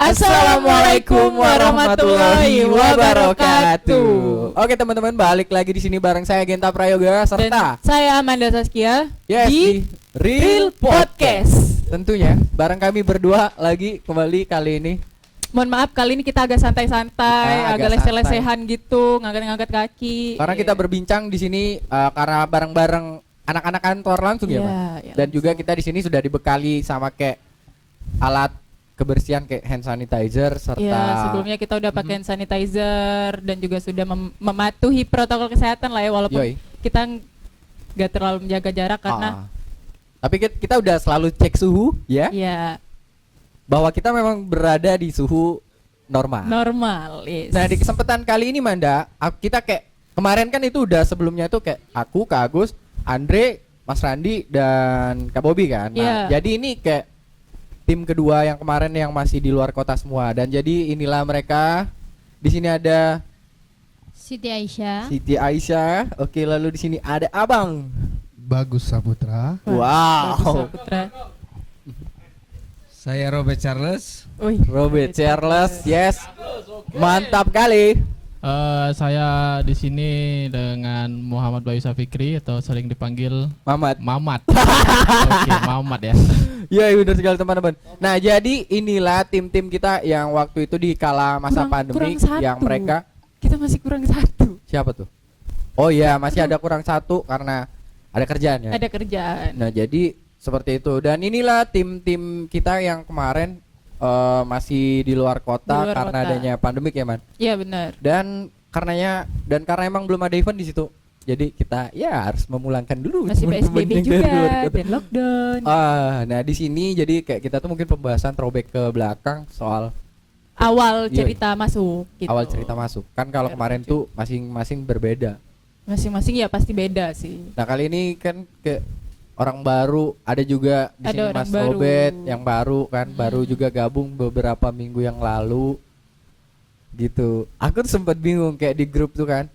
Assalamualaikum warahmatullahi wabarakatuh. Oke teman-teman, balik lagi di sini bareng saya Genta Prayoga serta dan saya Amanda Saskia di Real Podcast. Tentunya bareng kami berdua lagi kembali kali ini. Mohon maaf kali ini kita agak santai-santai, agak lese-lesehan gitu, ngangkat-ngangkat kaki. Karena kita berbincang di sini karena bareng-bareng anak-anak kantor langsung ya, Pak. Dan juga kita di sini sudah dibekali sama kayak alat kebersihan kayak hand sanitizer serta sebelumnya kita udah pakai hand sanitizer dan juga sudah mematuhi protokol kesehatan lah ya, walaupun kita nggak terlalu menjaga jarak karena tapi kita udah selalu cek suhu ya. Iya. Bahwa kita memang berada di suhu normal. Yes. Nah, di kesempatan kali ini Manda, kita kayak kemarin kan itu udah sebelumnya itu kayak aku, Kak Agus, Andre, Mas Randi dan Kak Bobi kan. Nah, jadi ini kayak tim kedua yang kemarin yang masih di luar kota semua, dan jadi inilah mereka. Di sini ada Siti Aisyah. Oke, lalu di sini ada Abang Bagus Saputra. Wow. Bagus Saputra. Saya Robert Charles. Robert Charles, yes. Mantap kali. Saya di sini dengan Muhammad Bayu Safikri atau sering dipanggil Mamat. Oke, Mamat ya. Iya, benar sekali teman-teman. Nah, jadi inilah tim-tim kita yang waktu itu di kala masa pandemi yang mereka kita masih kurang satu. Siapa tuh? Oh iya, masih ada kurang satu karena ada kerjaan ya. Ada kerjaan. Nah, jadi seperti itu. Dan inilah tim-tim kita yang kemarin masih di luar kota karena adanya pandemik ya, Man. Iya, benar. Dan karena emang belum ada event di situ. Jadi kita ya harus memulangkan dulu. Masih PSBB juga dan lockdown. Nah di sini jadi kayak kita tuh mungkin pembahasan throwback ke belakang soal awal cerita masuk. Gitu. Awal cerita masuk. Kan kalau kemarin tuh masing-masing berbeda. Masing-masing ya pasti beda sih. Nah kali ini kan ke orang baru, ada juga di sini Mas Robert yang baru kan, baru juga gabung beberapa minggu yang lalu. Gitu. Aku tuh sempat bingung kayak di grup tuh kan.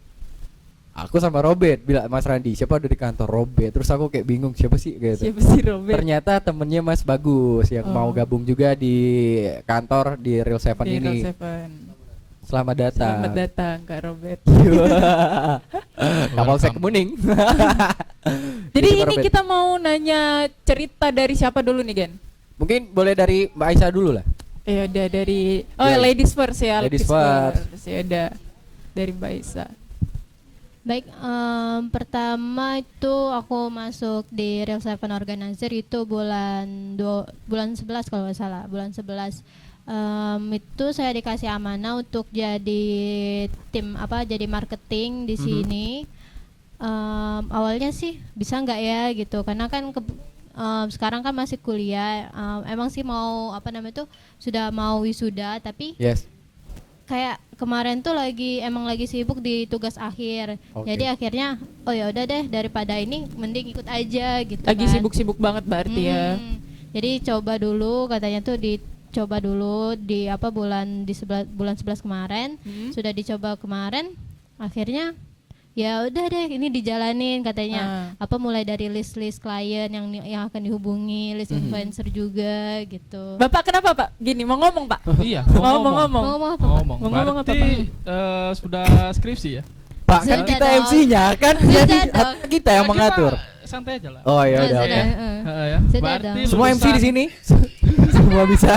Aku sama Robert bilang Mas Randi, siapa ada di kantor Robert. Terus aku kayak bingung siapa sih gitu. Siapa sih Robert? Ternyata temennya Mas Bagus yang mau gabung juga di kantor di Real Seven ini. Selamat datang. Selamat datang Kak Robert. Kapolsek Kuning. Jadi ini Robert, kita mau nanya cerita dari siapa dulu nih, Gen? Mungkin boleh dari Mbak Aisyah dulu lah. Ya udah dari ladies first ya. Ladies first. Ya udah dari Mbak Aisyah. Baik, pertama itu aku masuk di Real Seven Organizer itu bulan 11 kalau nggak salah, bulan 11. Itu saya dikasih amanah untuk jadi jadi marketing di sini. Awalnya sih bisa nggak ya gitu, karena kan sekarang kan masih kuliah. Emang sih mau sudah mau wisuda, tapi kayak kemarin tuh lagi sibuk di tugas akhir. Jadi akhirnya ya udah deh, daripada ini mending ikut aja gitu. Lagi sibuk-sibuk banget berarti ya. Jadi coba dulu katanya tuh dicoba dulu di bulan 11 kemarin. Sudah dicoba kemarin, akhirnya ya udah deh ini dijalanin katanya. Mulai dari list klien yang akan dihubungi, list influencer juga gitu. Bapak kenapa Pak? Gini mau ngomong Pak? Iya, ngomong. Berarti sudah skripsi ya? Pak, kan kita MC-nya kan, jadi kita yang mengatur. Santai aja lah. Oh ya udah oke. Berarti semua MC di sini semua bisa.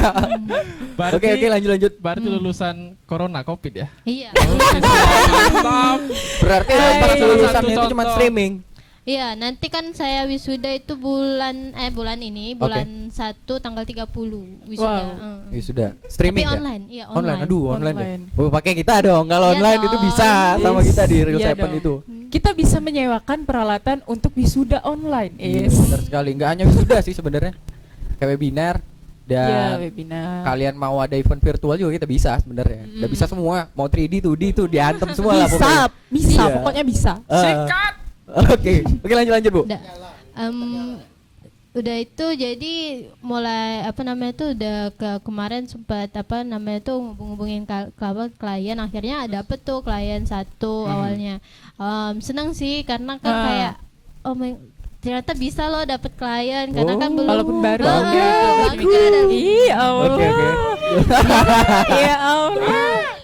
Oke, lanjut. Berarti lulusan corona covid ya? Iya. Berarti lulusannya itu cuma streaming. Iya, nanti kan saya wisuda itu bulan 1 tanggal 30 wisuda. Wisuda. Streaming tapi ya? Online. Iya, online. Aduh, online deh. Pakai kita dong. Kalau online itu bisa sama kita di Real Seven itu. Kita bisa menyewakan peralatan untuk wisuda online. Benar sekali. Enggak hanya wisuda sih sebenarnya. Kayak webinar dan kalian mau ada event virtual juga kita bisa sebenarnya. Udah bisa semua. Mau 3D, 2D itu diantem semua lah pokoknya. Bisa, pokoknya bisa. Sikat. Oke, lanjut Bu. Udah itu jadi mulai udah kemarin sempat ngubungin klien, akhirnya dapet tuh klien satu awalnya. Seneng sih karena kan kayak ternyata bisa loh dapet klien karena kan belum walaupun baru Oke. Ya Allah.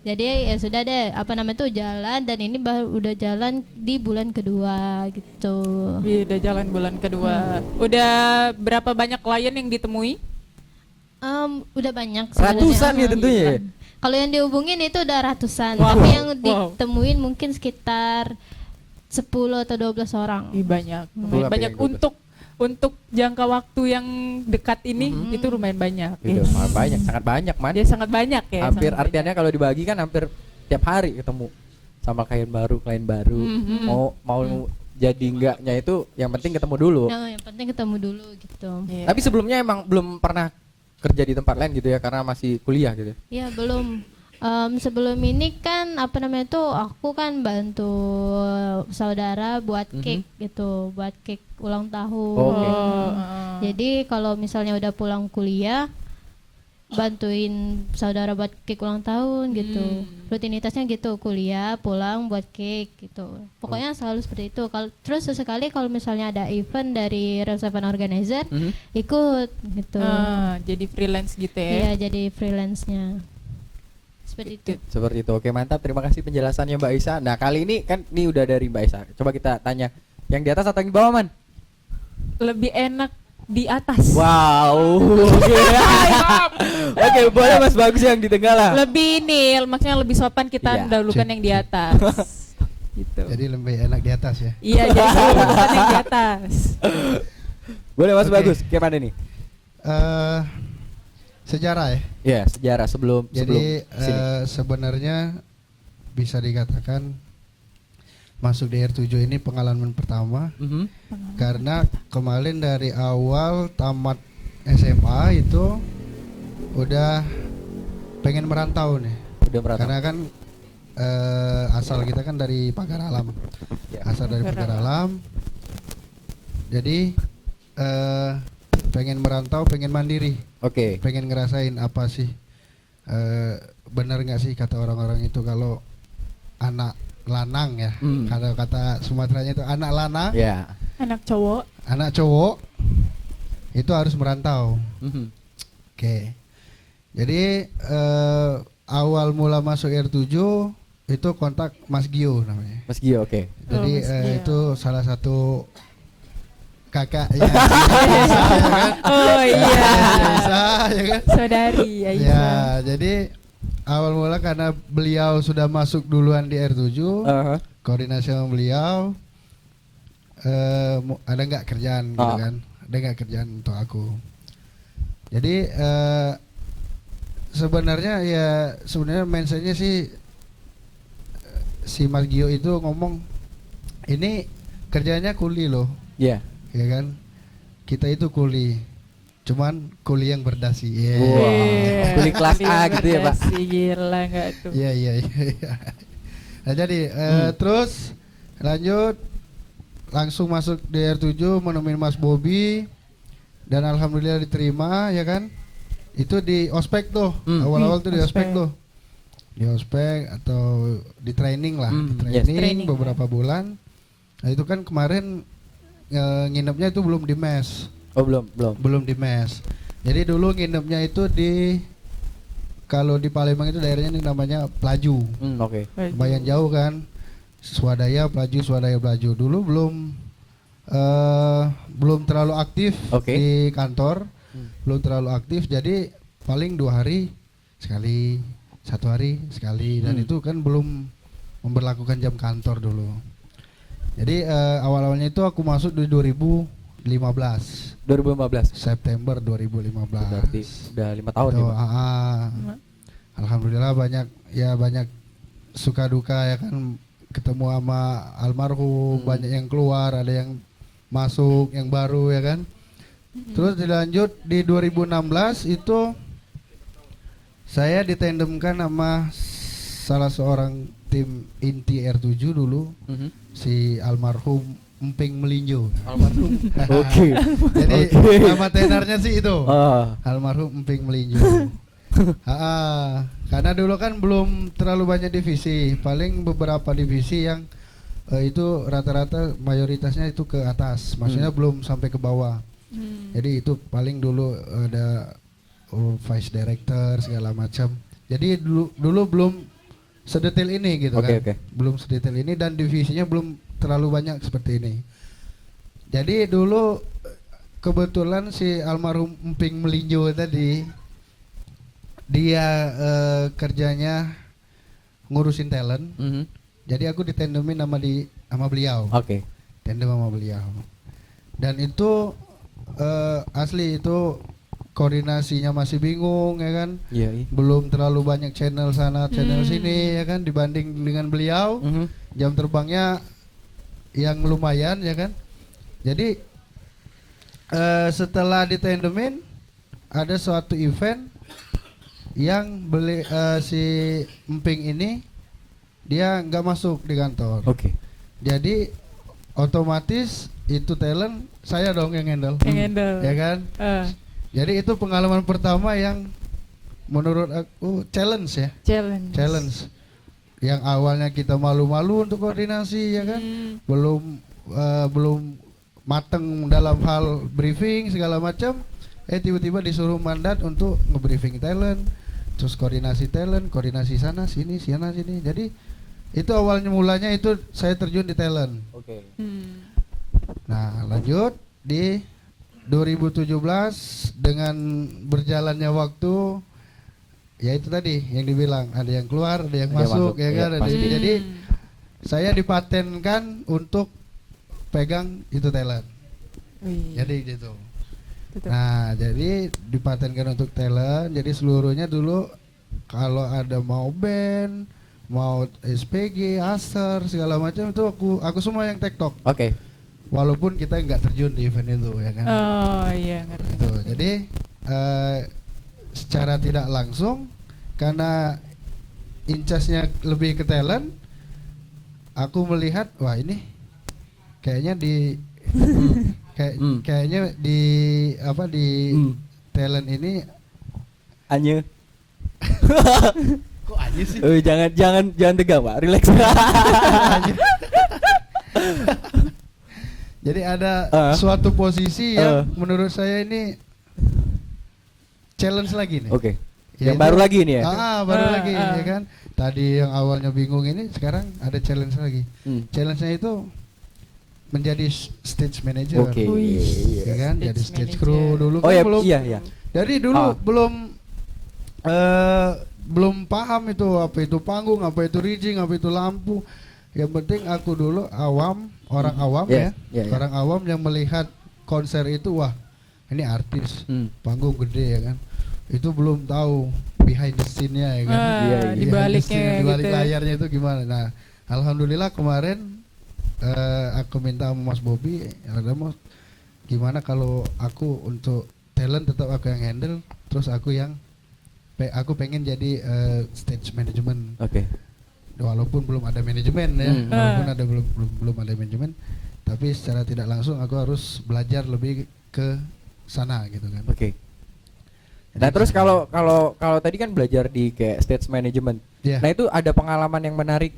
Jadi ya sudah deh, apa namanya tuh jalan, dan ini baru udah jalan di bulan kedua gitu. Iya, udah jalan bulan kedua. Udah berapa banyak klien yang ditemui? Udah banyak Ratusan ya tentunya. Iya. Kalau yang dihubungin itu udah ratusan, Wow. tapi yang ditemuin mungkin sekitar 10 atau 12 orang. Ih, banyak. Lumayan Lumayan banyak banyak, untuk jangka waktu yang dekat ini itu lumayan banyak. Itu banyak, sangat banyak man. Dia sangat banyak ya. Hampir sangat artiannya kalau dibagi kan hampir tiap hari ketemu sama klien baru. Mau jadi enggaknya itu yang penting ketemu dulu. Nah, yang penting ketemu dulu gitu. banyak. Iya. Tapi sebelumnya emang belum pernah kerja di tempat lain gitu ya karena masih kuliah gitu. Ya belum. Sebelum ini kan apa namanya tuh aku kan bantu saudara buat cake gitu, buat cake ulang tahun. Oke. Jadi kalau misalnya udah pulang kuliah, bantuin saudara buat cake ulang tahun gitu. Rutinitasnya gitu, kuliah pulang buat cake gitu. Pokoknya selalu seperti itu. Terus sesekali kalau misalnya ada event dari Reserve Organizer, ikut gitu. Jadi freelance gitu ya. Iya, jadi freelance-nya. Seperti itu. Seperti itu. Oke, mantap. Terima kasih penjelasannya Mbak Isa. Nah, kali ini kan ini udah dari Mbak Isa. Coba kita tanya yang di atas atau yang di bawah, Man? Lebih enak di atas. Wow. Oke. Oke, boleh Mas Bagus yang di tengah lah. Lebih ini, maksudnya lebih sopan kita Iya. dahulukan yang di atas. Gitu. Jadi lebih enak di atas ya. Iya, jadi dahulukan yang di atas. Boleh Mas Oke. Bagus, gimana nih? Sejarah ya. Ya, sejarah sebelum Jadi sini. sebenarnya bisa dikatakan masuk di R7 ini pengalaman pertama, karena kemarin dari awal tamat SMA itu udah pengen merantau nih. Udah merantau. Karena kan asal kita kan dari Pagar Alam. Ya. Asal dari Pagar Alam. Jadi pengen merantau, pengen mandiri. Oke. Pengen ngerasain apa sih, benar nggak sih kata orang-orang itu kalau anak lanang ya, kalau kata Sumateranya itu anak lanang, Ya. Anak cowok. anak cowok itu harus merantau. Oke. Jadi awal mula masuk R7 itu kontak Mas Gio namanya. Mas Gio, oke. Jadi Mas Gio. itu salah satu kakak ya. Oh iya. Aisyah, ya kan? Saudari Aisyah. Ya, jadi awal mula karena beliau sudah masuk duluan di R7, koordinasi sama beliau, ada nggak kerjaan gitu kan? Ada nggak kerjaan untuk aku? Jadi sebenarnya mindsetnya sih si Mas Gio itu ngomong ini kerjanya kuli loh, Iya. ya kan? Kita itu kuli, cuman kuli yang berdasi. Iya. Kuli kelas A gitu ya, Pak. Si gila enggak tuh. Iya. Nah jadi terus lanjut langsung masuk di R7 menemuin Mas Bobby dan alhamdulillah diterima ya kan. Itu di ospek tuh. Awal-awal tuh di ospek tuh. Di ospek atau di training lah, di training Training. beberapa bulan. Nah itu kan kemarin nginepnya itu belum di mes. Oh, belum. Belum di mes. Jadi dulu nginepnya itu di, kalau di Palembang itu daerahnya ini namanya Pelaju. Oke. Lumayan jauh kan. Swadaya Pelaju. Dulu belum terlalu aktif di kantor. Belum terlalu aktif, jadi paling 2 hari sekali, 1 hari sekali, dan itu kan belum memberlakukan jam kantor dulu. Jadi awal-awalnya itu aku masuk di 2015 September 2015. Berarti udah 5 tahun ya, Pak. Alhamdulillah banyak suka duka ya kan, ketemu sama almarhum, banyak yang keluar, ada yang masuk, yang baru ya kan. Terus dilanjut di 2016 itu saya ditandemkan sama salah seorang tim inti R7 dulu, si almarhum Emping Melinjo. Almarhum. Oke. Jadi nama tenornya sih itu. Almarhum Emping Melinjo. Karena dulu kan belum terlalu banyak divisi, paling beberapa divisi yang itu rata-rata mayoritasnya itu ke atas, maksudnya belum sampai ke bawah. Jadi itu paling dulu ada vice director segala macam. Jadi dulu belum sedetail ini gitu kan. Belum sedetail ini dan divisinya belum terlalu banyak seperti ini. Jadi dulu kebetulan si almarhum Emping Melinjo tadi dia kerjanya ngurusin talent. Jadi aku ditandemin sama beliau. Tandem sama beliau. Dan itu asli itu koordinasinya masih bingung ya kan. Belum terlalu banyak channel sana channel sini ya kan dibanding dengan beliau. Jam terbangnya yang lumayan ya kan. Jadi setelah ditandemin ada suatu event yang si Emping ini dia nggak masuk di kantor. Jadi otomatis itu talent saya dong yang handle. Ya kan? Jadi itu pengalaman pertama yang menurut aku challenge ya. Challenge. Yang awalnya kita malu-malu untuk koordinasi ya kan. Belum mateng dalam hal briefing segala macam. Tiba-tiba disuruh mandat untuk ngebriefing talent, terus koordinasi sana sini. Jadi itu awalnya mulanya itu saya terjun di talent. Nah, lanjut di 2017 dengan berjalannya waktu ya itu tadi yang dibilang ada yang keluar, ada yang masuk ya kan. Jadi saya dipatenkan untuk pegang itu talent. Jadi gitu. Nah, jadi dipatenkan untuk talent. Jadi seluruhnya dulu kalau ada mau band, mau SPG, Aser segala macam itu aku semua yang tektok. Walaupun kita nggak terjun di event itu ya kan. Ngerti. Gitu. Jadi secara tidak langsung karena incasnya lebih ke talent, aku melihat wah ini kayaknya kayaknya di talent ini Anye. kok Anye sih? Jangan tegang, Pak. Relax. Jadi ada suatu posisi yang menurut saya ini challenge lagi nih. Yang baru lagi nih ya. Baru lagi ya kan. Tadi yang awalnya bingung ini sekarang ada challenge lagi. Challenge-nya itu menjadi stage manager. Ya kan? Jadi stage crew dulu kan belum. Jadi dulu belum paham itu apa itu panggung, apa itu rigging, apa itu lampu. Yang penting aku dulu orang awam orang awam yang melihat konser itu wah ini artis, panggung gede ya kan. Itu belum tahu behind the scene-nya ya kan. Di balik gitu. Layarnya itu gimana. Nah, alhamdulillah kemarin aku minta sama Mas Bobby, Mas gimana kalau aku untuk talent tetap aku yang handle, terus aku pengen jadi stage management. Walaupun belum ada manajemen ya, belum ada manajemen, tapi secara tidak langsung aku harus belajar lebih ke sana gitu kan. Nah terus kalau tadi kan belajar di kayak stage management, nah itu ada pengalaman yang menarik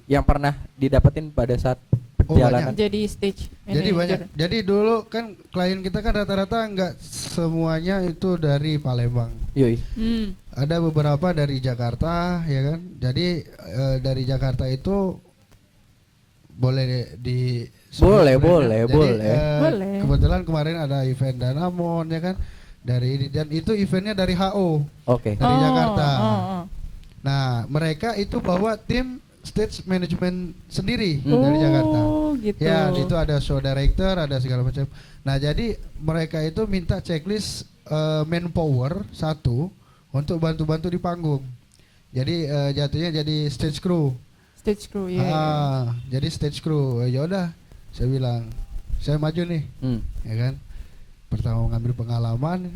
yang pernah didapetin pada saat perjalanan. Jadi stage manager. Jadi banyak. Jadi dulu kan klien kita kan rata-rata nggak semuanya itu dari Palembang. Ada beberapa dari Jakarta ya kan. Jadi dari Jakarta itu boleh boleh. Kebetulan kemarin ada event Danamon ya kan. Dan itu eventnya dari HO. Dari Jakarta. Nah, mereka itu bawa tim stage management sendiri dari Jakarta. Gitu. Ya, itu ada show director, ada segala macam. Nah, jadi mereka itu minta checklist manpower satu untuk bantu-bantu di panggung. Jadi jatuhnya jadi stage crew. Jadi stage crew. Ya udah, saya bilang, saya maju nih. Ya kan? Pertama ngambil pengalaman,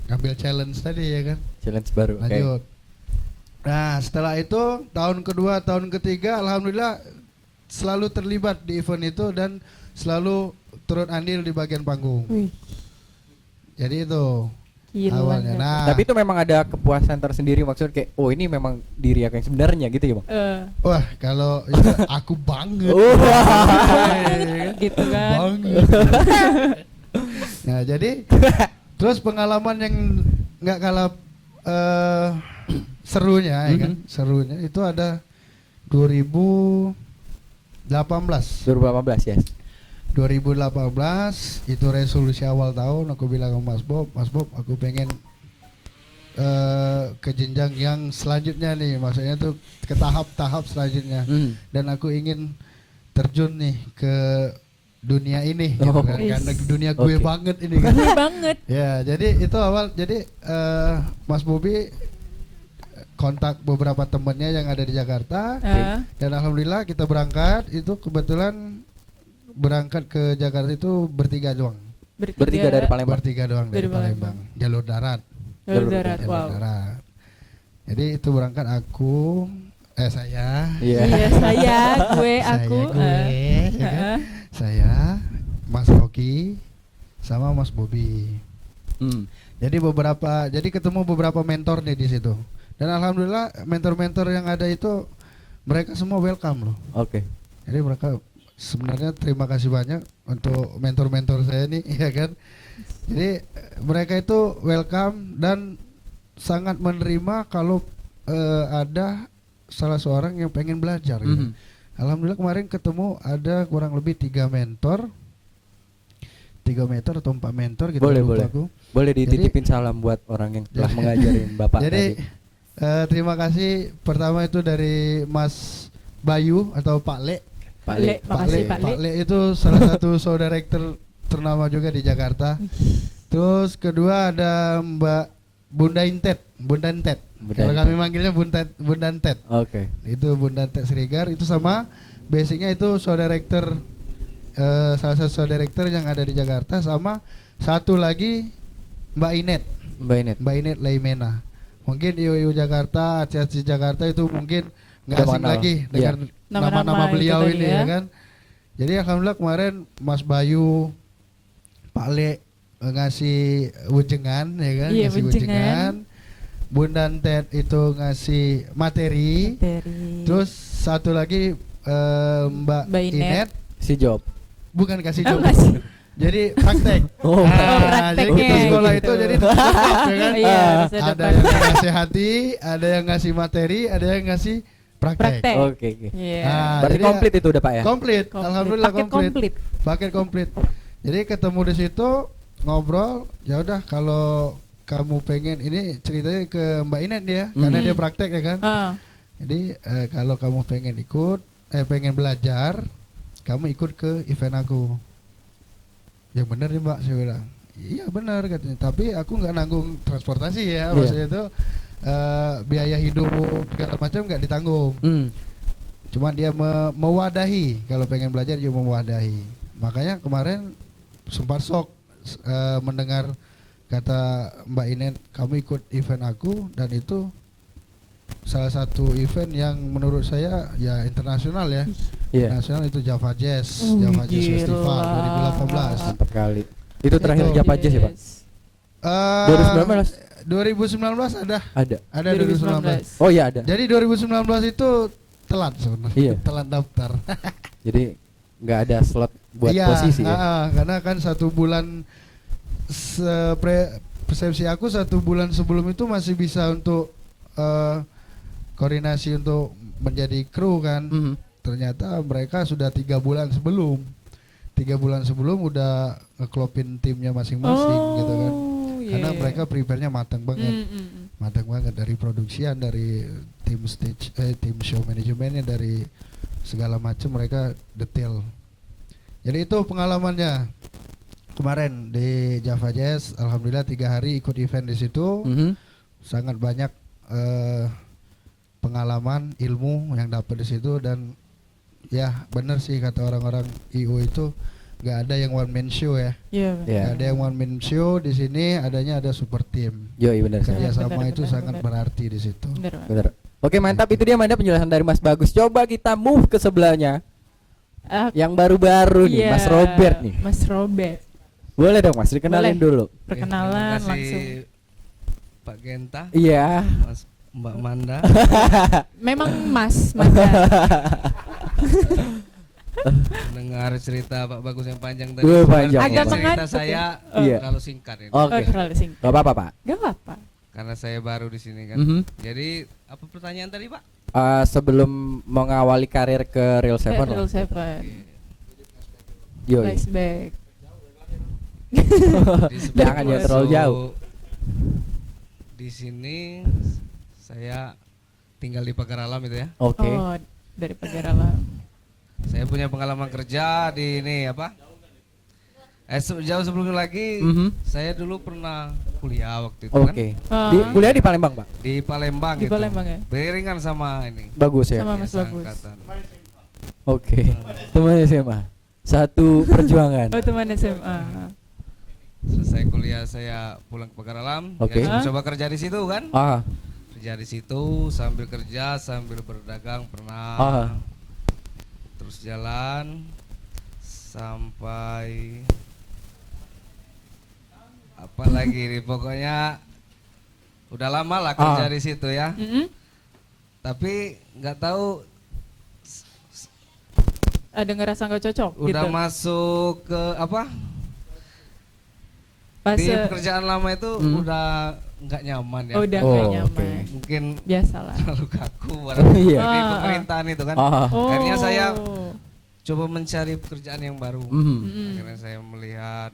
ngambil challenge tadi ya kan. Challenge baru. Lanjut. Nah, setelah itu tahun kedua, tahun ketiga alhamdulillah selalu terlibat di event itu dan selalu turut andil di bagian panggung. Jadi itu awalnya. Nah, tapi itu memang ada kepuasan tersendiri, maksudnya kayak oh ini memang diri aku yang sebenarnya gitu ya, Bang. Wah, kalau itu aku banget. Gitu kan. Banget. Nah, jadi terus pengalaman yang nggak kalah serunya ya kan. Serunya itu ada 2018. 2018 ya. 2018 itu resolusi awal tahun aku bilang ke Mas Bob aku pengen ke jenjang yang selanjutnya nih, maksudnya tuh ke tahap-tahap selanjutnya. Dan aku ingin terjun nih ke dunia ini gitu kan. Karena dunia gue banget ini kan. Gue banget. Ya, jadi itu awal. Jadi Mas Bobi kontak beberapa temennya yang ada di Jakarta dan alhamdulillah kita berangkat. Itu kebetulan berangkat ke Jakarta itu bertiga doang. Bertiga dari Palembang. Bertiga doang dari Palembang. Jalur darat. Jalur darat. Wow. Darat. Jadi itu berangkat aku, saya. Iya saya, aku. Ya kan? Saya, Mas Rocky, sama Mas Bobi. Jadi ketemu beberapa mentor nih di situ. Dan alhamdulillah mentor-mentor yang ada itu mereka semua welcome loh. Oke. Jadi mereka sebenarnya terima kasih banyak untuk mentor-mentor saya nih, ya kan. Jadi mereka itu welcome dan sangat menerima kalau ada salah seorang yang pengen belajar gitu. Alhamdulillah kemarin ketemu ada kurang lebih 3 mentor atau 4 mentor gitu. Boleh dititipin salam buat orang yang telah mengajarin Bapak jadi, tadi. Terima kasih pertama itu dari Mas Bayu atau Pak Le. Pak Le itu salah satu show director ternama juga di Jakarta. Terus kedua ada Mbak Bunda Intet. Kalau kami manggilnya Bunda Intet. Oke. Itu Bunda Intet Srigar, itu sama basicnya itu show director, salah satu show director yang ada di Jakarta, sama satu lagi Mbak Inet Laimena. Mungkin IO Jakarta, ACC Jakarta itu mungkin nggak asing lagi dengan nama-nama beliau ini ya kan. Jadi alhamdulillah kemarin Mas Bayu, Pak Le ngasih wujengan ya kan, ngasih wujengan. Bunda Ted itu ngasih materi. Terus satu lagi Mbak Inet si job. Bukan kasih job. Jadi praktek. Prakteknya. Jadi kita sekolah itu jadi ya kan? Ada yang ngasih hati, ada yang ngasih materi, ada yang ngasih praktek. Oke. Berarti komplit itu udah Pak ya? Komplit. Alhamdulillah komplit. Paket komplit. Jadi ketemu di situ ngobrol, ya udah kalau kamu pengen, ini ceritanya ke Mbak Inet ya, karena dia praktek ya kan. Jadi kalau kamu pengen belajar, kamu ikut ke event aku. Yang benar nih Mbak, saya bilang. Iya benar katanya, tapi aku nggak nanggung transportasi ya, maksudnya itu biaya hidup segala macam nggak ditanggung. Cuma dia mewadahi, kalau pengen belajar dia mewadahi. Makanya kemarin sempat shock mendengar kata Mbak Inet, kamu ikut event aku, dan itu salah satu event yang menurut saya ya internasional ya. Internasional itu Java Jazz Festival 2018. Mantap kali. Itu terakhir Java Jazz ya Pak? 2019 ada 2019. Oh iya ada. Jadi 2019 itu telat sebenarnya. Telat daftar. Jadi nggak ada slot buat posisi ya. Karena kan 1 bulan persepsi aku 1 bulan sebelum itu masih bisa untuk koordinasi untuk menjadi kru kan. Ternyata mereka sudah 3 bulan sebelum. 3 bulan sebelum udah ngeklopin timnya masing-masing gitu kan. Karena mereka prepare-nya matang banget. Matang banget dari produksian, dari tim stage, tim show manajemennya, dari segala macam mereka detail. Jadi itu pengalamannya kemarin di Java Jazz. Alhamdulillah 3 hari ikut event di situ. Sangat banyak pengalaman, ilmu yang dapat di situ. Dan ya benar sih kata orang-orang IO itu nggak ada yang one man show ya. Nggak ada yang one man show di sini, adanya ada super team. Benar. Kerjasama itu sangat berarti di situ. Benar. Oke mantap, itu dia mana penjelasan dari Mas Bagus. Coba kita move ke sebelahnya. Yang baru-baru nih, Mas Robert nih. Mas Robert. Boleh dong Mas, dikenalin dulu. Perkenalan langsung. Pak Genta. Iya. Mas Mbak Manda. Memang Mas Manda. Dengar cerita Pak Bagus yang panjang tadi. Panjang. Agak cerita mengantuk saya ya? terlalu singkat ini. Oke. Terlalu singkat. Gak apa-apa Pak. Gak apa-apa. karena saya baru di sini kan. Jadi apa pertanyaan tadi Pak? Sebelum mengawali karir ke Real Seven Real lah. Seven. Yoi. Flashback. Jangan ya terlalu jauh. Di sini saya tinggal di Pagar Alam itu ya. Oke. Oh, dari Pagar Alam. Saya punya pengalaman kerja di ini apa? Jauh sebelumnya lagi, saya dulu pernah kuliah waktu itu Oke. kan. Kuliah di Palembang, Pak? Di Palembang Di gitu. Palembang ya? Beriringan sama ini. Bagus ya. Sama Mas Bagus. Angkatan. Oke. Teman SMA. Satu perjuangan. Oh, teman SMA. Selesai kuliah saya pulang ke Pagar Alam. Oke. Ya, coba kerja di situ kan. Kerja di situ sambil kerja sambil berdagang pernah. Terus jalan sampai apa lagi nih, pokoknya udah lama lah kerja di situ ya. Tapi nggak tahu ada ngerasa nggak cocok udah gitu. masuk ke apa? Di pekerjaan lama itu udah nggak nyaman ya. Udah nggak nyaman. Mungkin biasalah. terlalu kaku di pemerintahan itu kan. Akhirnya saya coba mencari pekerjaan yang baru. Akhirnya saya melihat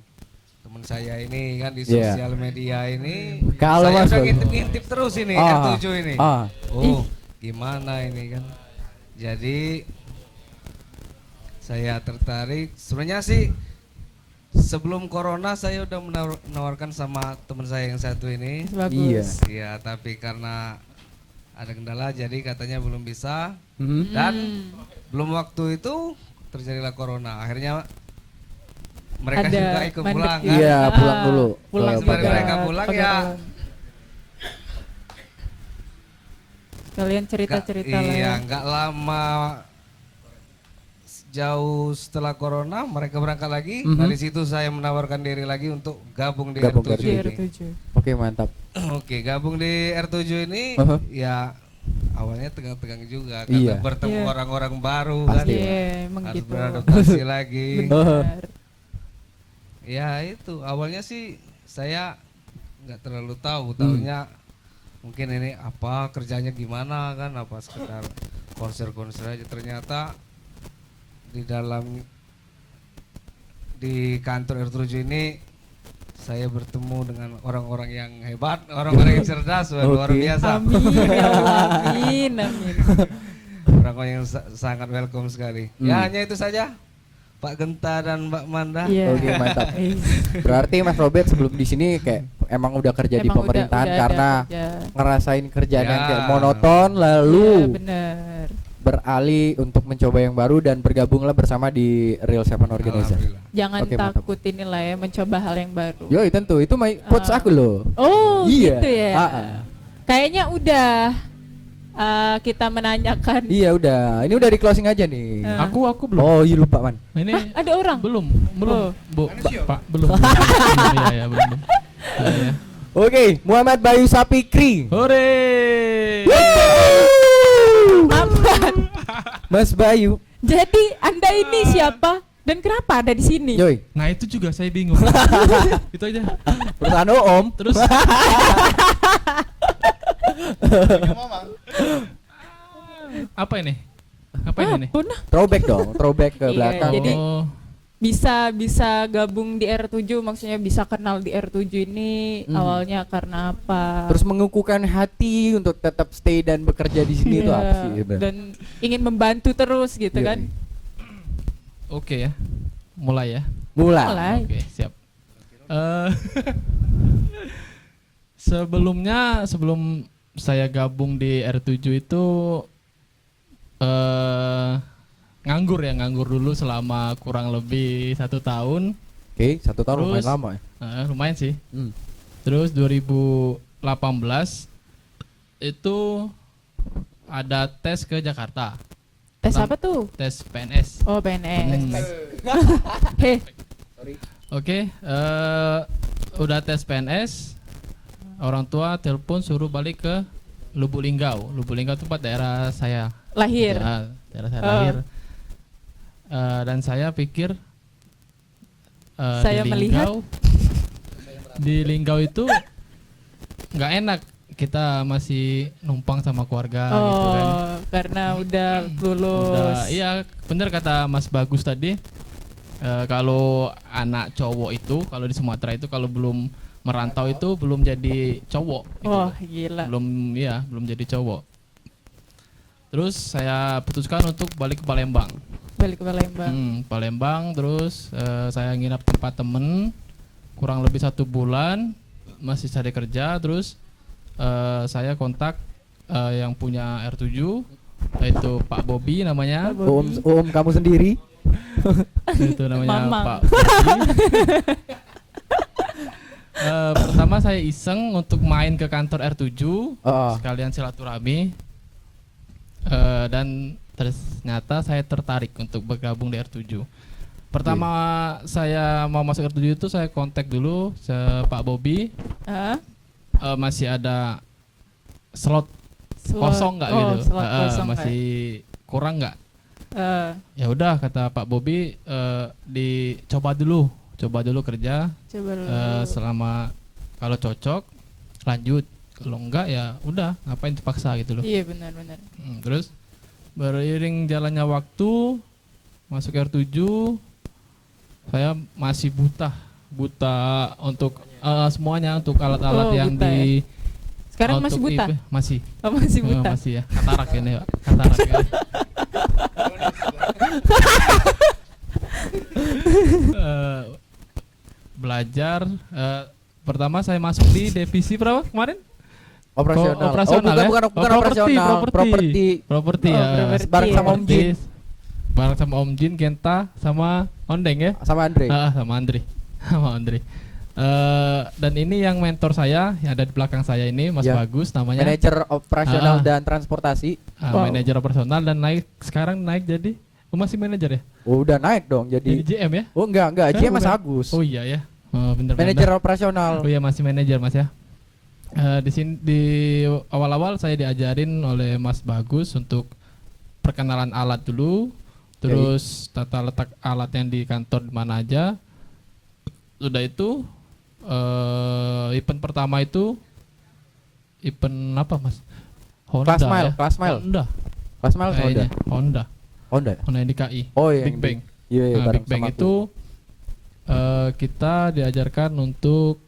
teman saya ini kan di sosial media ini. Kalau saya Mas udah ngintip terus ini R7 ini. Oh, gimana ini kan. Jadi saya tertarik. Sebenarnya sih sebelum corona saya udah menawarkan sama teman saya yang satu ini. Bagus. Iya, tapi karena ada kendala jadi katanya belum bisa. Dan belum waktu itu terjadilah corona. Akhirnya mereka juga ikut pulang kan. Iya, pulang dulu. Pulang sembari mereka pulang ya. Kalian cerita-cerita lah. Iya, nggak lama jauh setelah corona mereka berangkat lagi. Dari situ saya menawarkan diri lagi untuk gabung di R7 ini. Oke, mantap. Oke, gabung di R7 ini ya awalnya tegang-tegang juga karena bertemu orang-orang baru kan. Harus beradaptasi lagi. Benar. Ya itu awalnya sih saya nggak terlalu tahunya mungkin ini apa kerjanya gimana kan, apa sekedar konser-konser aja. Ternyata di kantor R7 ini saya bertemu dengan orang-orang yang hebat, orang-orang yang cerdas, luar biasa. Amin, ya Allah, amin. Orang-orang yang sangat welcome sekali. Ya hanya itu saja, Pak Genta dan Mbak Manda. Oke, mantap. Berarti Mas Robert sebelum di sini kayak emang udah kerja di pemerintahan karena ngerasain kerjaan yang kayak monoton, lalu beralih untuk mencoba yang baru dan bergabunglah bersama di Real Seven Organizer. Jangan takut inilah ya, mencoba hal yang baru. Yoi, tentu itu quotes aku loh. Oh gitu ya. Kayaknya udah kita menanyakan. Iya udah, ini udah di closing aja nih. Aku belum. Oh iya lupa man. Ini ada orang? Belum. Bu, Pak belum. Iya belum. Oke, Muhammad Bayu Sapikri. Hore. Mas Bayu. Jadi Anda ini siapa dan kenapa ada di sini? Yoi. Nah itu juga saya bingung. Itu aja. Perusahaan Om. Terus. Apa ini? Apa ini? Throwback dong, throwback ke belakang. Jadi bisa gabung di R7, maksudnya bisa kenal di R7 ini awalnya karena apa? Terus mengukuhkan hati untuk tetap stay dan bekerja di sini itu apa sih? Dan ingin membantu terus gitu kan? Oke ya, mulai ya. Mulai. Oke, siap. Sebelum saya gabung di R7 itu nganggur dulu selama kurang lebih 1 tahun. Oke, 1 tahun lumayan lama ya. Lumayan sih. Terus 2018 itu ada tes ke Jakarta. Tes apa tuh? Tes PNS. Oh PNS. Oke, udah tes PNS. Orang tua telepon suruh balik ke Lubuk Linggau. Lubuk Linggau itu tempat daerah saya lahir. Ya, daerah saya lahir. Dan saya pikir saya melihat di Linggau itu nggak enak kita masih numpang sama keluarga gitu kan. Karena udah lulus. Udah, iya bener kata Mas Bagus tadi. Kalau anak cowok itu, kalau di Sumatera itu kalau belum merantau itu belum jadi cowok. Gitu. Wah, gila. Belum jadi cowok. Terus saya putuskan untuk balik ke Palembang. Palembang, terus saya nginap tempat temen kurang lebih 1 bulan, masih cari kerja, terus saya kontak yang punya R7, yaitu Pak Bobi namanya. Om kamu sendiri. Itu namanya Mamang. Pak Bobi. Pertama saya iseng untuk main ke kantor R7, sekalian silaturahmi, dan ternyata saya tertarik untuk bergabung di R7. Pertama saya mau masuk R7 itu saya kontak dulu Pak Bobi. Masih ada slot kosong nggak gitu? Masih kurang nggak? Ya udah kata Pak Bobi, dicoba dulu kerja. Selama kalau cocok lanjut, kalau enggak ya udah ngapain dipaksa gitu loh. Iya benar. Terus beriring jalannya waktu masuk R7, saya masih buta untuk semuanya, untuk alat-alat yang buta di Sekarang masih buta? Masih. Masih buta. Masih ya. Katarak ini, Pak. Katarak ya. Belajar pertama saya masuk di divisi berapa kemarin? Operasional. Bukan operasional. Properti ya. Bareng sama Om Jin. Bareng sama Om Jin, Kenta, sama Ondeng ya? Sama Andre. Sama Andre. Dan ini yang mentor saya yang ada di belakang saya ini, Mas Bagus namanya. Manajer operasional dan transportasi. Manajer operasional dan sekarang naik jadi masih manajer ya? Udah naik dong jadi GM ya? Oh enggak, GM Mas Agus. Oh iya ya. Bener. Manajer operasional. Oh iya, masih manajer Mas ya. Di sini di awal-awal saya diajarin oleh Mas Bagus untuk perkenalan alat dulu, terus tata letak alat yang di kantor di mana aja. Sudah itu event pertama itu event apa Mas? Honda. Class Mile. Honda yang di KI. Oh iya. Big Bang. Iya, Big Bang itu kita diajarkan untuk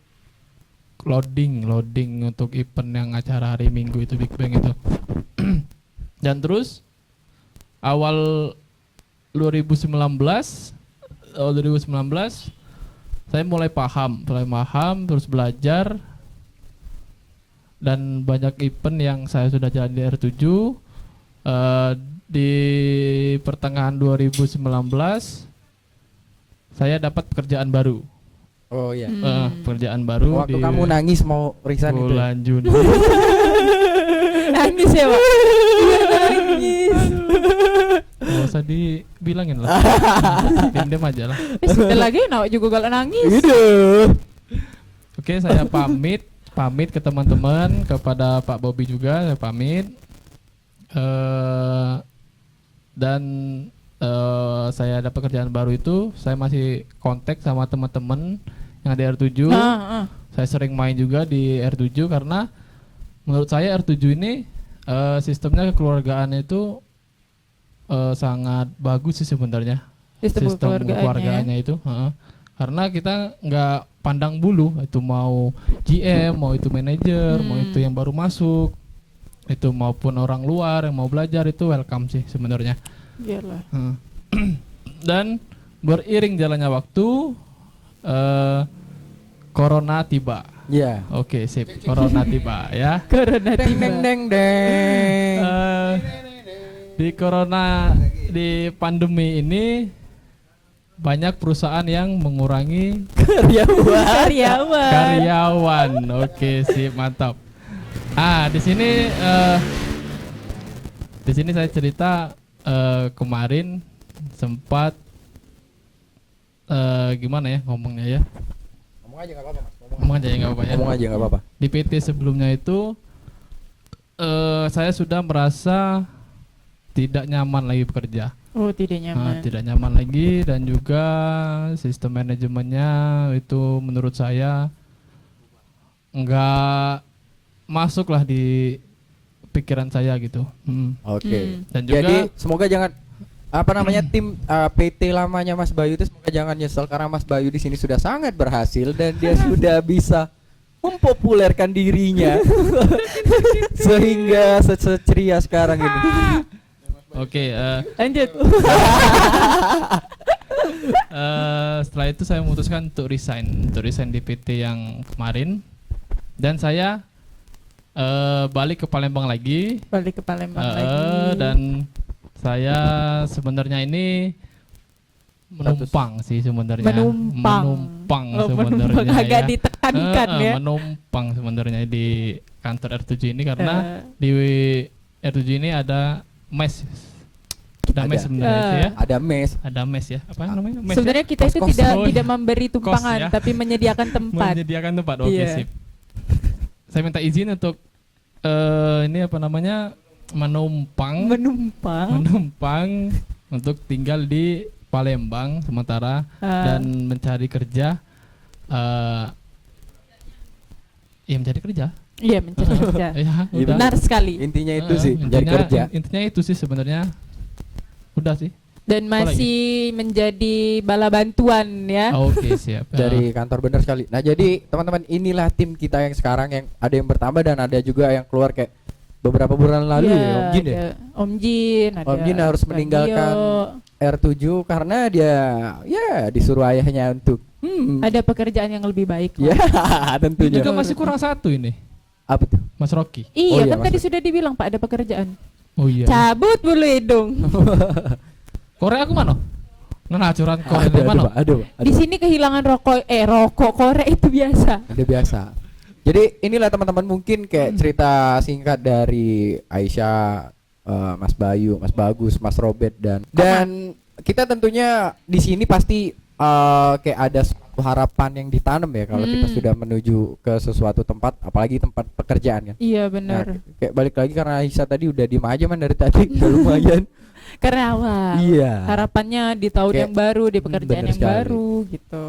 loading untuk event yang acara hari Minggu itu Big Bang itu. Dan terus awal 2019 saya mulai paham terus belajar, dan banyak event yang saya sudah jalan di R7. Di pertengahan 2019 saya dapat pekerjaan baru. Oh iya. Pekerjaan baru. Waktu kamu nangis mau resign itu. Bulan Juni. Nangis ya, Pak? Nangis. Gak usah dibilangin lah. Diam aja lah. Sebentar lagi nawak juga kalau nangis. Oke, saya pamit ke teman-teman, kepada Pak Bobi juga saya pamit. Dan saya dapat kerjaan baru itu, saya masih kontak sama teman-teman yang di R7. Saya sering main juga di R7 karena menurut saya R7 ini sistemnya kekeluargaan itu sangat bagus sih sebenarnya. Sistem kekeluargaannya itu. Karena kita nggak pandang bulu, itu mau GM, mau itu manajer, mau itu yang baru masuk, itu maupun orang luar yang mau belajar, itu welcome sih sebenarnya. Iyalah. Dan beriring jalannya waktu, Corona tiba. Iya. Oke, sip. Corona tiba ya. Corona tiba. Deng. Di Corona, di pandemi ini banyak perusahaan yang mengurangi karyawan. Oke, sip, mantap. Di sini saya cerita kemarin sempat gimana ya ngomongnya ya? Ngomong aja nggak apa-apa, Mas. Ngomong aja nggak apa-apa. Di PT sebelumnya itu saya sudah merasa tidak nyaman lagi bekerja. Oh, tidak nyaman. Tidak nyaman lagi, dan juga sistem manajemennya itu menurut saya nggak masuklah di pikiran saya gitu. Oke. Dan juga Jadi semoga jangan tim PT lamanya Mas Bayu itu semoga jangan nyesel karena Mas Bayu di sini sudah sangat berhasil dan dia sudah bisa mempopulerkan dirinya sehingga seceria sekarang ini. Oke, Lanjut. setelah itu saya memutuskan untuk resign di PT yang kemarin dan saya balik ke Palembang lagi. Balik ke Palembang lagi. Dan saya sebenarnya ini menumpang sih sebenarnya. Menumpang sebenarnya. Agak ditekankan ya. Menumpang sebenarnya di kantor R7 ini karena di R7 ini ada mes. Ada mes sebenarnya itu ya. Ada mes ya. Apa namanya? Mes sebenarnya kita itu tidak memberi tumpangan ya. tapi menyediakan tempat. Menyediakan tempat. Oke, sip. Saya minta izin untuk menumpang untuk tinggal di Palembang sementara dan mencari kerja. Mencari kerja. Iya, mencari kerja. Ya, benar sekali. Intinya itu sih, mencari kerja. Intinya itu sih sebenarnya. Udah sih. Dan masih menjadi bala bantuan ya. Oke, siap. Dari kantor, benar sekali. Nah, jadi teman-teman, inilah tim kita yang sekarang, yang ada yang bertambah dan ada juga yang keluar kayak beberapa bulan lalu ya, Om Jin ya. Om Jin harus meninggalkan R7 karena dia disuruh ayahnya untuk ada pekerjaan yang lebih baik. Ya, tentunya. Juga masih kurang satu ini. Apa tuh? Mas Rocky. Iya, kan tadi sudah dibilang Pak ada pekerjaan. Oh iya. Cabut bulu hidung. Korek aku mana? Nah, curhat korek mana? Aduh. Di sini kehilangan rokok korek itu biasa. Ada biasa. Jadi inilah teman-teman, mungkin kayak cerita singkat dari Aisyah, Mas Bayu, Mas Bagus, Mas Robert dan kita tentunya di sini pasti kayak ada suatu harapan yang ditanam ya kalau kita sudah menuju ke sesuatu tempat, apalagi tempat pekerjaan kan. Iya benar. Nah, kayak balik lagi karena Aisyah tadi udah diem aja dari tadi udah lumayan. Karena awal. Iya. Harapannya di tahun Kayak, yang baru, di pekerjaan yang sekali. baru gitu.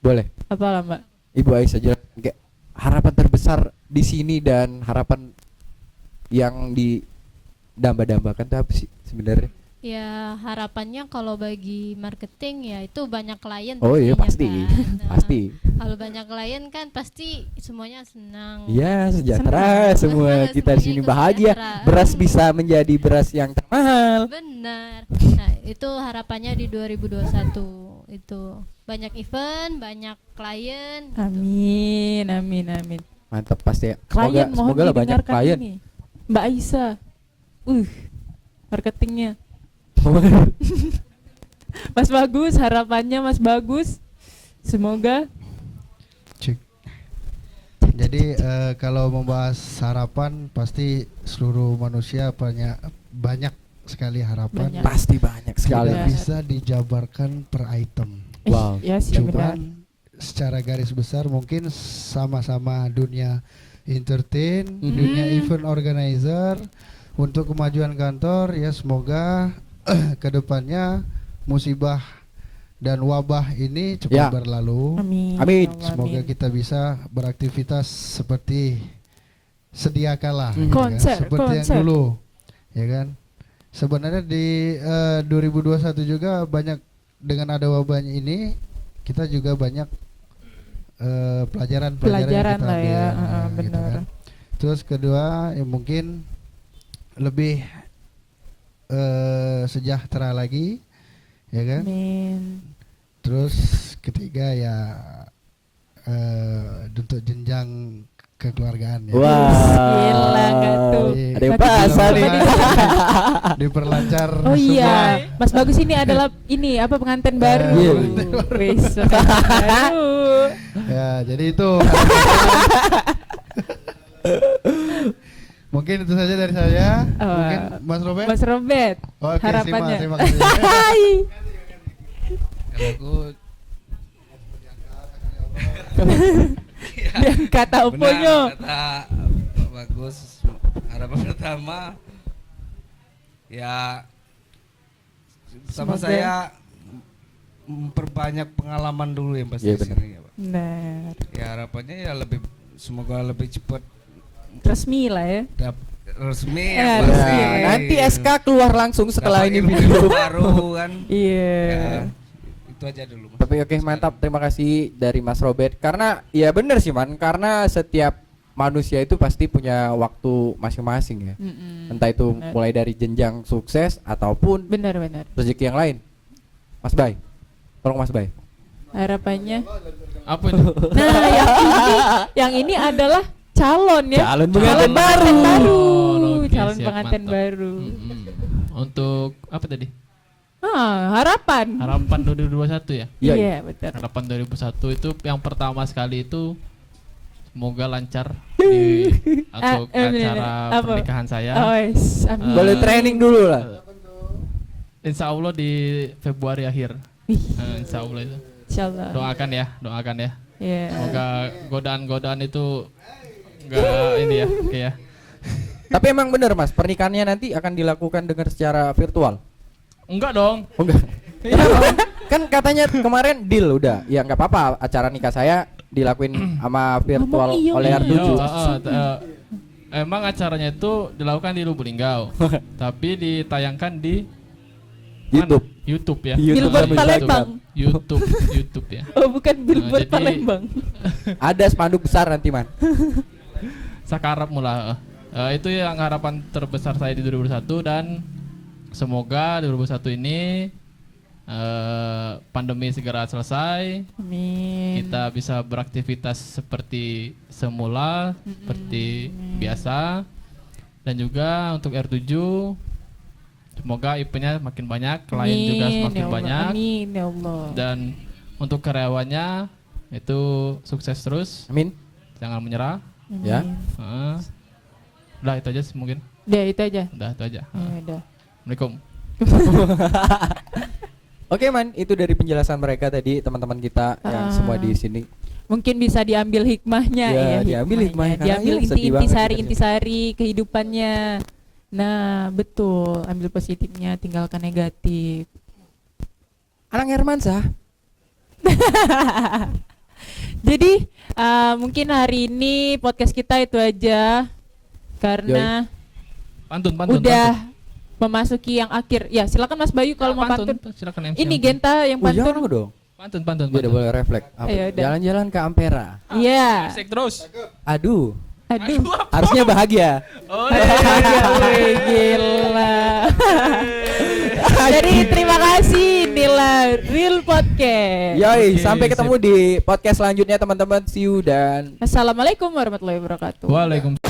Boleh. Apalah Mbak? Ibu Aisyah jelaskan kayak harapan terbesar di sini dan harapan yang didamba-dambakan itu apa sih sebenarnya? Ya harapannya kalau bagi marketing ya itu banyak klien. Oh iya pastinya pasti, kan. Nah, pasti. Kalau banyak klien kan pasti semuanya senang. Iya sejahtera semua kita di sini bahagia. Sejahtera. Beras bisa menjadi beras yang termahal. Benar. Nah itu harapannya di 2021 itu banyak event, banyak klien. Amin, amin, amin. Mantap pasti ya. Klien mohon semoga lah banyak didengarkan klien. ini. Mbak Aisyah, marketingnya. Mas Bagus, harapannya Mas Bagus, semoga. Cek. Jadi kalau membahas harapan pasti seluruh manusia banyak sekali harapan. Banyak. Pasti banyak sekali. Tidak bisa dijabarkan per item. Wow. Ya sih benar. Cuman secara garis besar mungkin sama-sama dunia entertain, dunia event organizer, untuk kemajuan kantor ya semoga kedepannya musibah dan wabah ini cepat berlalu. Amin. Amin. Semoga kita bisa beraktivitas seperti sedia kala, Konser, seperti konser. yang dulu, ya kan. Sebenarnya di 2021 juga banyak dengan ada wabahnya ini kita juga banyak pelajaran yang kita lah ya, ambil, gitu benar. kan. Terus kedua ya mungkin lebih sejahtera lagi, ya kan. Amin. Terus ketiga ya untuk jenjang kekeluargaan ya. Wah. Gila nggak tuh? Ada yang pasal ini. Diperlancar. Oh iya, semua. Mas Bagus ini adalah pengantin baru. Iya. Wis, pengantin baru. Ya, jadi itu. Mungkin itu saja dari saya. Mungkin Mas Robert. Mas Robert, Oke, harapannya. terima kasih. Hai. Kalau Yang kata oponyo. kata Pak Bagus, harapan pertama ya sama Semoga. saya memperbanyak pengalaman dulu yang pasti Iya, di sini ya Pak. Benar. Ya harapannya ya semoga lebih cepat resmi lah ya. Resmi Ya, yang pasti. resmi. Nanti SK keluar langsung setelah Dapat ini ilmu video. baru kan. Iya. Ya, itu aja dulu Mas. Tapi oke, mantap, terima kasih dari Mas Robert. Karena ya bener sih man, karena setiap manusia itu pasti punya waktu masing-masing ya. Entah itu Bener. mulai dari jenjang sukses ataupun Benar-benar. rezeki yang lain. Mas Bay, tolong Mas Bay. Harapannya. Apa itu? Nah, yang ini adalah calon ya. Calon pengantin baru. Oh, oke, Calon siap, pengantin mantap. baru. Untuk apa tadi? Harapan. Harapan 2021 ya. Iya, Iya, betul. Harapan 2001 itu yang pertama sekali itu semoga lancar di untuk acara apa? pernikahan saya. Oh, yes. Amin. Boleh training dulu lah. Insya Allah di Februari akhir. Ih, Insya Allah itu. insyaallah. Doakan ya. Iya. Semoga godaan-godaan itu enggak ini ya, kayak. Tapi emang bener Mas, pernikahannya nanti akan dilakukan dengan secara virtual. Enggak dong. Oh enggak. Kan katanya kemarin deal udah. Ya enggak apa-apa, acara nikah saya dilakuin sama virtual Ngomong iya, oleh iya. R7. Emang acaranya itu dilakukan di Lubuk Linggau, tapi ditayangkan di YouTube. mana? YouTube ya. Billboard sama Palembang. YouTube ya. Oh, bukan billboard jadi- Palembang. Ada spanduk besar nanti man. Sakarap mula. Itu yang harapan terbesar saya di 2021 dan semoga 2021 ini pandemi segera selesai. Amin. Kita bisa beraktivitas seperti semula, seperti biasa. Dan juga untuk R7 semoga IP-nya makin banyak, klien juga Amin, semakin ya Allah. banyak. Amin ya Allah. Dan untuk karyawannya itu sukses terus, Amin. jangan menyerah. Ya. Udah itu aja sih mungkin. Udah itu aja. Udah itu aja. Ya, udah. Assalamualaikum. Oke man, itu dari penjelasan mereka tadi teman-teman kita yang semua di sini. Mungkin bisa diambil hikmahnya Ya, ya, diambil hikmahnya, karena diambil ya, sedih banget inti-intisari kehidupannya. Nah, betul, ambil positifnya, tinggalkan negatif. Anang Hermansyah. Jadi mungkin hari ini podcast kita itu aja karena Pantun. udah memasuki yang akhir. Ya, silakan Mas Bayu kalau mau pantun. Silakan MC. Ini Genta yang Oh, jangan pantun. dong. Pantun. Dia udah boleh refleks. Ayo, udah. Jalan-jalan ke Ampera. Iya. Asik terus. Aduh, Aduh. harusnya bahagia. Oh, Wih, gila. Jadi terima kasih Nila Real Podcast. Yoi, Oke, sampai ketemu di podcast selanjutnya teman-teman. See you dan Assalamualaikum warahmatullahi wabarakatuh. Waalaikumsalam.